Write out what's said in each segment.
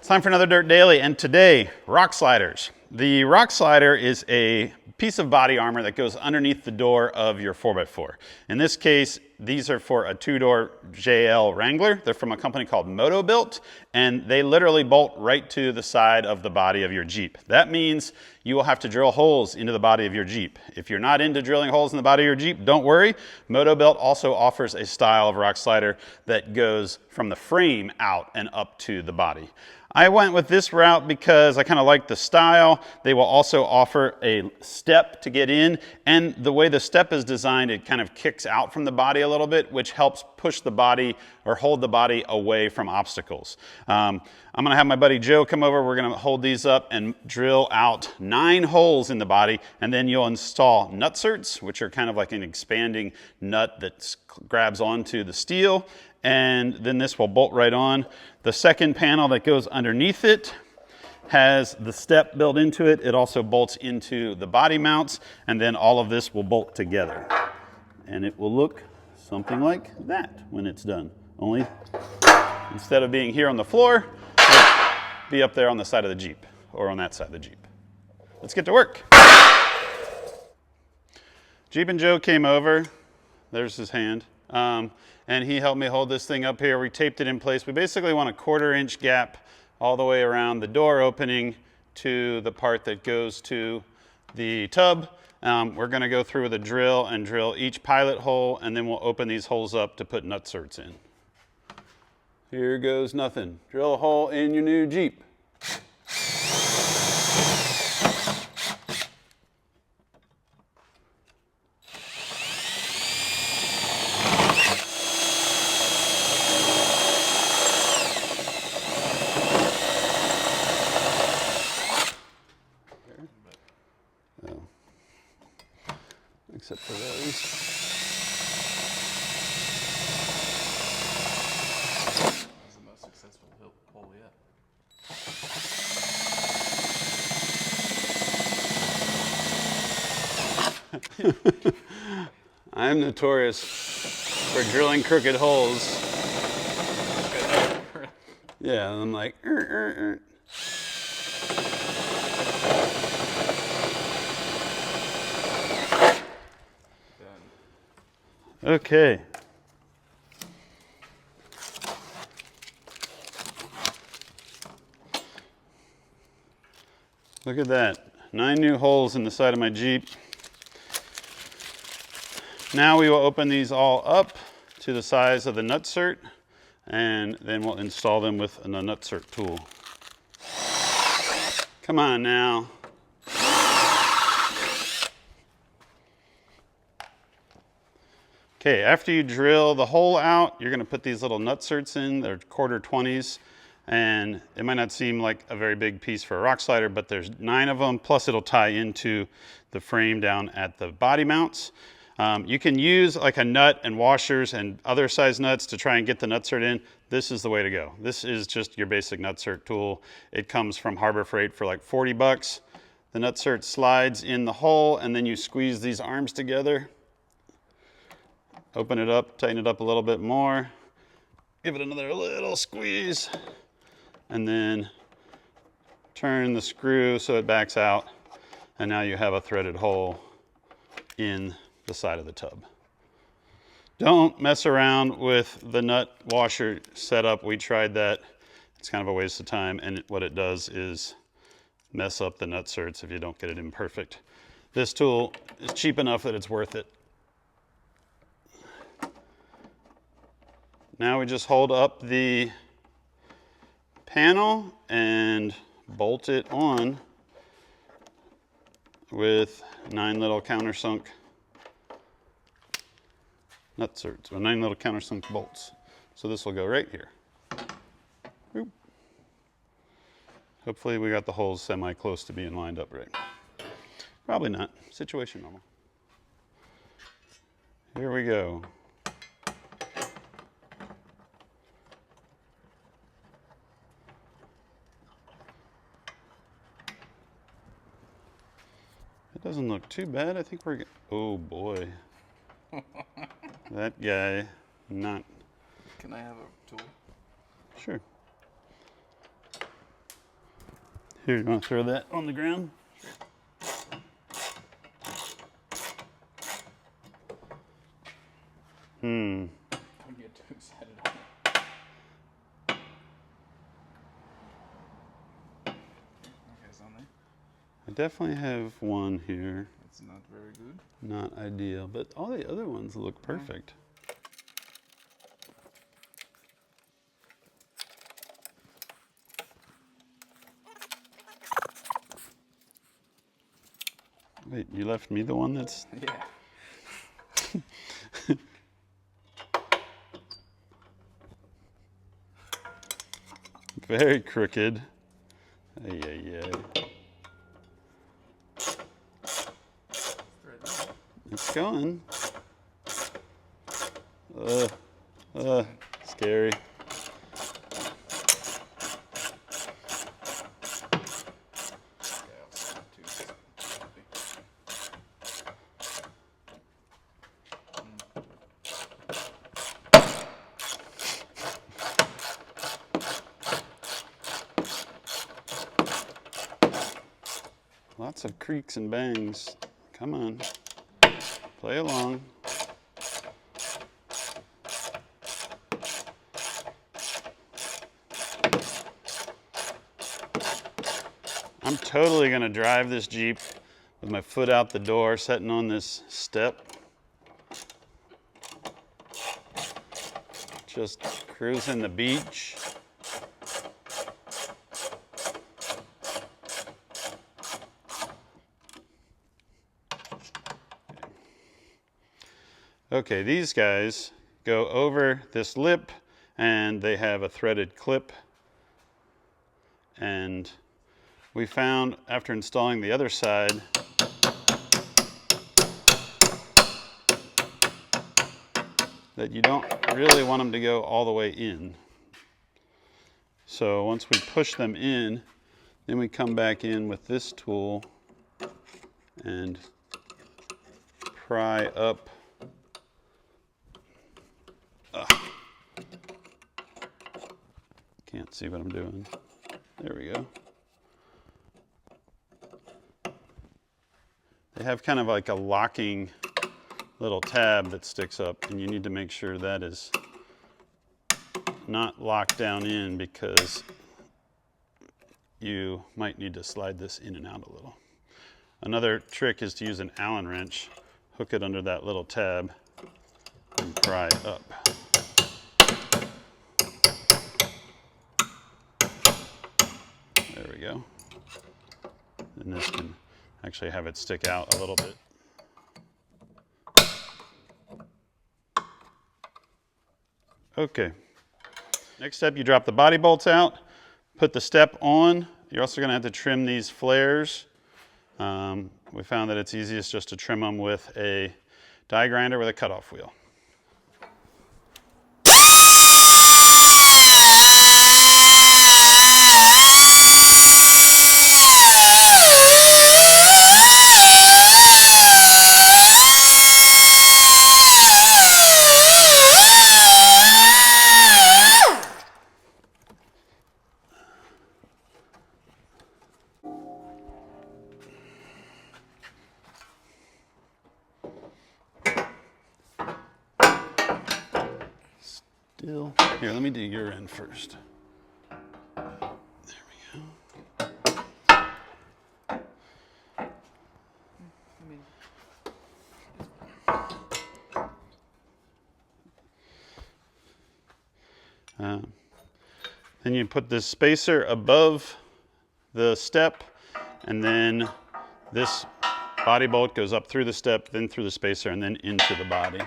It's time for another Dirt Daily, and today, Rocksliders. The Rockslider is a piece of body armor that goes underneath the door of your 4x4. In this case, these are for a two-door JL Wrangler. They're from a company called Motobilt, and they literally bolt right to the side of the body of your Jeep. That means you will have to drill holes into the body of your Jeep. If you're not into drilling holes in the body of your Jeep, don't worry. Motobilt also offers a style of Rockslider that goes from the frame out and up to the body. I went with this route because I kind of like the style. They will also offer a step to get in, and the way the step is designed, it kind of kicks out from the body a little bit, which helps push the body or hold the body away from obstacles. I'm gonna have my buddy Joe come over. We're gonna hold these up and drill out 9 holes in the body, and then you'll install nutserts, which are kind of like an expanding nut that grabs onto the steel, and then this will bolt right on. The second panel that goes underneath it has the step built into it. It also bolts into the body mounts, and then all of this will bolt together. And it will look something like that when it's done. Only instead of being here on the floor, it'll be up there on the side of the Jeep, or on that side of the Jeep. Let's get to work. Jeepin Joe came over. There's his hand. And he helped me hold this thing up here. We taped it in place. We basically want a 1/4-inch gap all the way around the door opening to the part that goes to the tub. We're gonna go through with a drill and drill each pilot hole, and then we'll open these holes up to put nutserts in. Here goes nothing. Drill a hole in your new Jeep. Except for those. That's the most successful hole yet. I'm notorious for drilling crooked holes. Yeah, and I'm like, Okay. Look at that. 9 new holes in the side of my Jeep. Now we will open these all up to the size of the nutsert, and then we'll install them with a nutsert tool. Come on now. Okay, after you drill the hole out, you're gonna put these little nutserts in. They're 1/4-20s, and it might not seem like a very big piece for a Rockslider, but there's 9 of them, plus it'll tie into the frame down at the body mounts. You can use like a nut and washers and other size nuts to try and get the nutsert in. This is the way to go. This is just your basic nutsert tool. It comes from Harbor Freight for like 40 bucks. The nutsert slides in the hole, and then you squeeze these arms together. Open it up, tighten it up a little bit more, give it another little squeeze, and then turn the screw so it backs out, and now you have a threaded hole in the side of the tub. Don't mess around with the nut washer setup. We tried that. It's kind of a waste of time, and what it does is mess up the nutserts if you don't get it in perfect. This tool is cheap enough that it's worth it. Now we just hold up the panel and bolt it on with 9 little countersunk nutserts, or 9 little countersunk bolts. So this will go right here. Oop. Hopefully we got the holes semi-close to being lined up right. Probably not. Situation normal. Here we go. Doesn't look too bad. I think we're, oh boy. That guy, not. Can I have a tool? Sure. Here, you want to throw that on the ground? Don't get too excited on it. Okay, it's on there. I definitely have one here. It's not very good. Not ideal, but all the other ones look perfect. Wait, you left me the one that's... Yeah. Very crooked. Ay, ay, ay. It's going. Scary. Lots of creaks and bangs. Come on. Play along. I'm totally gonna drive this Jeep with my foot out the door, sitting on this step. Just cruising the beach. Okay, these guys go over this lip and they have a threaded clip. And we found after installing the other side that you don't really want them to go all the way in. So once we push them in, then we come back in with this tool and pry up. Can't see what I'm doing. There we go. They have kind of like a locking little tab that sticks up, and you need to make sure that is not locked down in because you might need to slide this in and out a little. Another trick is to use an Allen wrench, hook it under that little tab, and pry up. There we go. And this can actually have it stick out a little bit. Okay. Next step, you drop the body bolts out, put the step on. You're also going to have to trim these flares. We found that it's easiest just to trim them with a die grinder with a cutoff wheel. Here, let me do your end first. There we go. Then you put this spacer above the step, and then this body bolt goes up through the step, then through the spacer, and then into the body.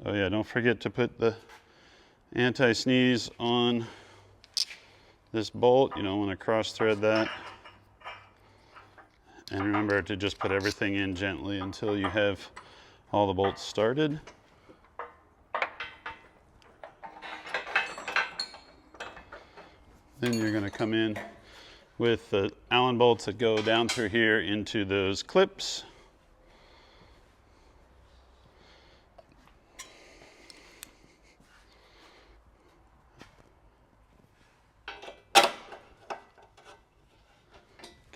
Oh yeah, don't forget to put the anti-sneeze on this bolt. You don't want to cross thread that. And remember to just put everything in gently until you have all the bolts started. Then you're going to come in with the Allen bolts that go down through here into those clips.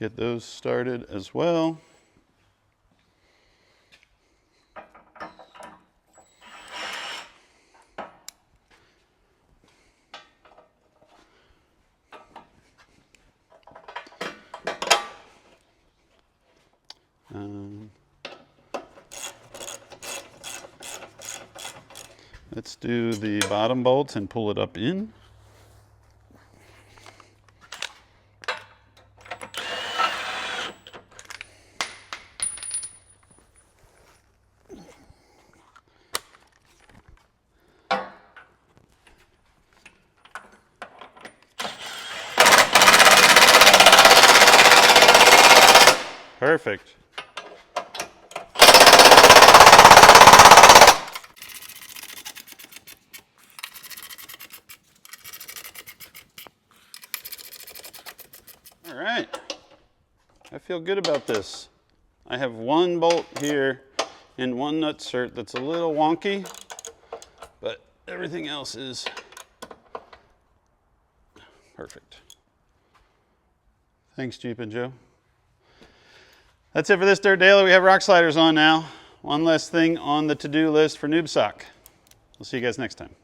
get those started as well. Let's do the bottom bolt and pull it up in. Perfect. All right, I feel good about this. I have one bolt here and one nutsert that's a little wonky, but everything else is perfect. Thanks, Jeepin Joe. That's it for this Dirt Daily. We have Rocksliders on now. One less thing on the to-do list for Newb Sock. We'll see you guys next time.